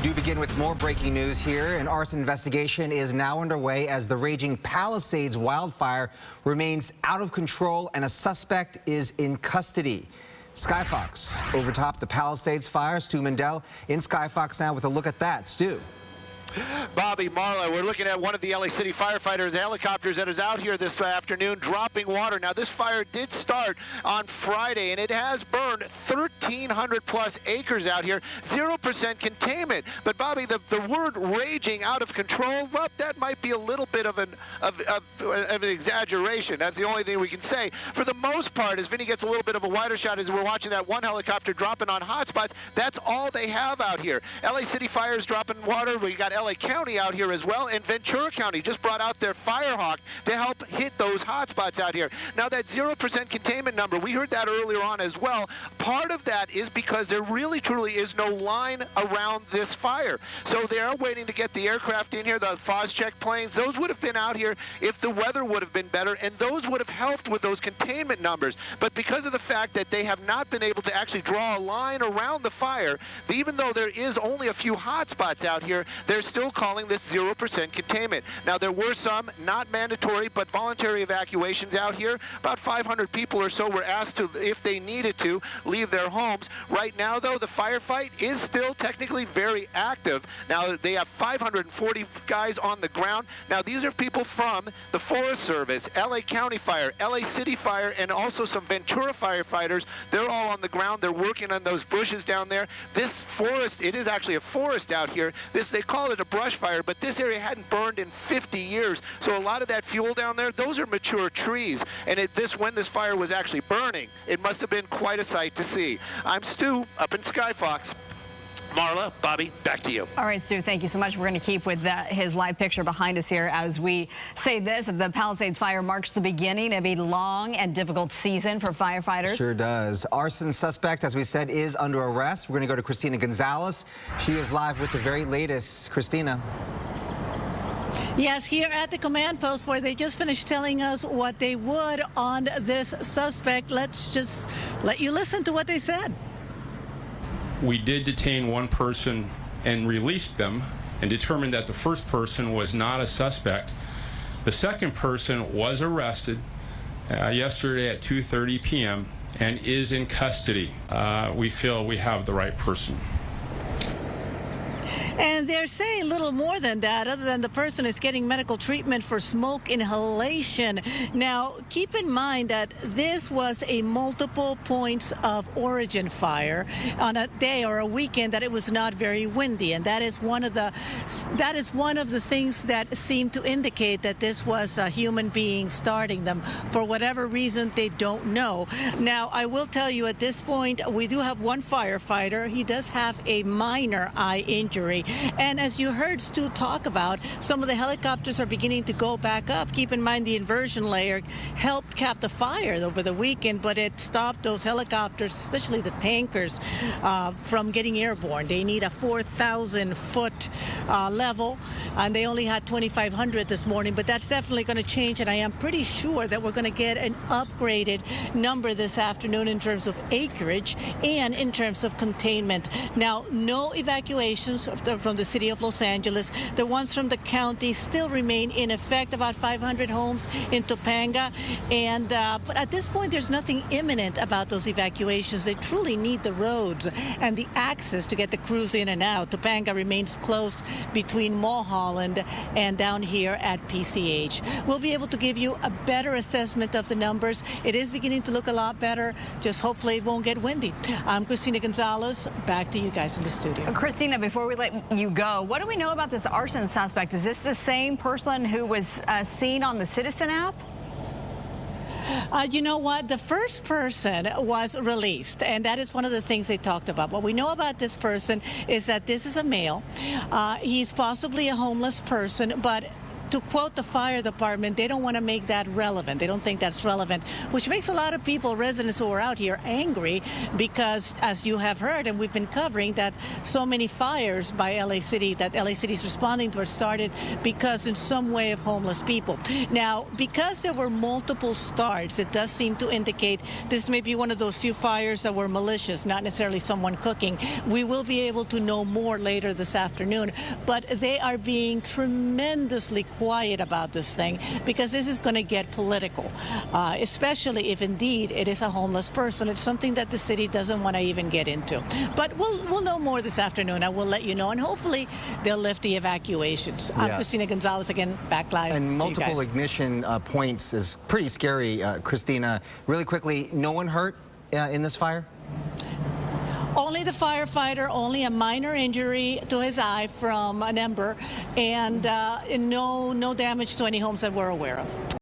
We do begin with more breaking news here. An arson investigation is now underway as the raging Palisades wildfire remains out of control and a suspect is in custody. Skyfox overtopped the Palisades fire. Stu Mendel in Skyfox now with a look at that. Stu. Bobby, Marla, we're looking at one of the LA City firefighters' helicopters that is out here this afternoon dropping water. Now, this fire did start on Friday, and it has burned 1,300 plus acres out here, 0% containment. But, Bobby, the word raging out of control, well, that might be a little bit of an exaggeration. That's the only thing we can say. For the most part, as Vinny gets a little bit of a wider shot as we're watching that one helicopter dropping on hotspots, that's all they have out here. LA City Fire is dropping water. We got LA County out here as well, and Ventura County just brought out their Firehawk to help hit those hotspots out here. Now, that 0% containment number, we heard that earlier on as well. Part of that is because there really truly is no line around this fire. So they are waiting to get the aircraft in here, the Phos-Check planes. Those would have been out here if the weather would have been better, and those would have helped with those containment numbers. But because of the fact that they have not been able to actually draw a line around the fire, even though there is only a few hotspots out here, they're still calling this 0% containment. Now, there were some not mandatory but voluntary evacuations out here. About 500 people or so were asked to, if they needed to, leave their homes. Right now, though, the firefight is still technically very active. Now, they have 540 guys on the ground. Now, these are people from the Forest Service, LA County Fire, LA City Fire, and also some Ventura firefighters. They're all on the ground. They're working on those bushes down there. This forest, it is actually a forest out here. They call it a brush fire, but this area hadn't burned in 50 years. So a lot of that fuel down there, those are mature trees. And when this fire was actually burning, it must have been quite a sight to see. I'm Stu, up in Skyfox. Marla, Bobby, back to you. All right, Stu, thank you so much. We're going to keep with his live picture behind us here as we say this. The Palisades fire marks the beginning of a long and difficult season for firefighters. Sure does. Arson suspect, as we said, is under arrest. We're going to go to Christina Gonzalez. She is live with the very latest. Christina. Yes, here at the command post where they just finished telling us what they would on this suspect. Let's just let you listen to what they said. We did detain one person and released them and determined that the first person was not a suspect. The second person was arrested yesterday at 2:30 p.m. and is in custody. We feel we have the right person. And they're saying a little more than that, other than the person is getting medical treatment for smoke inhalation. Now, keep in mind that this was a multiple points of origin fire on a day or a weekend that it was not very windy, and that is one of the things that seem to indicate that this was a human being starting them. For whatever reason, they don't know. Now, I will tell you at this point, we do have one firefighter. He does have a minor eye injury. And as you heard Stu talk about, some of the helicopters are beginning to go back up. Keep in mind the inversion layer helped cap the fire over the weekend, but it stopped those helicopters, especially the tankers, from getting airborne. They need a 4,000-foot level, and they only had 2,500 this morning, but that's definitely going to change, and I am pretty sure that we're going to get an upgraded number this afternoon in terms of acreage and in terms of containment. Now, no evacuations from the city of Los Angeles. The ones from the county still remain in effect, about 500 homes in Topanga. And but at this point, there's nothing imminent about those evacuations. They truly need the roads and the access to get the crews in and out. Topanga remains closed between Mulholland and down here at PCH. We'll be able to give you a better assessment of the numbers. It is beginning to look a lot better. Just hopefully it won't get windy. I'm Christina Gonzalez. Back to you guys in the studio. Christina, before we let you go, what do we know about this arson suspect? Is this the same person who was seen on the Citizen app? You know what? The first person was released, and that is one of the things they talked about. What we know about this person is that this is a male. He's possibly a homeless person, but to quote the fire department, they don't want to make that relevant. They don't think that's relevant, which makes a lot of people, residents who are out here, angry because, as you have heard, and we've been covering, that so many fires by LA City that LA City is responding to are started because in some way of homeless people. Now, because there were multiple starts, it does seem to indicate this may be one of those few fires that were malicious, not necessarily someone cooking. We will be able to know more later this afternoon, but they are being tremendously quiet about this thing because this is going to get political, especially if indeed it is a homeless person. It's something that the city doesn't want to even get into. But we'll know more this afternoon. I will let you know, and hopefully they'll lift the evacuations. I'm Christina Gonzalez again, back live. And multiple ignition points is pretty scary, Christina. Really quickly, no one hurt in this fire? Only the firefighter, only a minor injury to his eye from an ember, and no damage to any homes that we're aware of.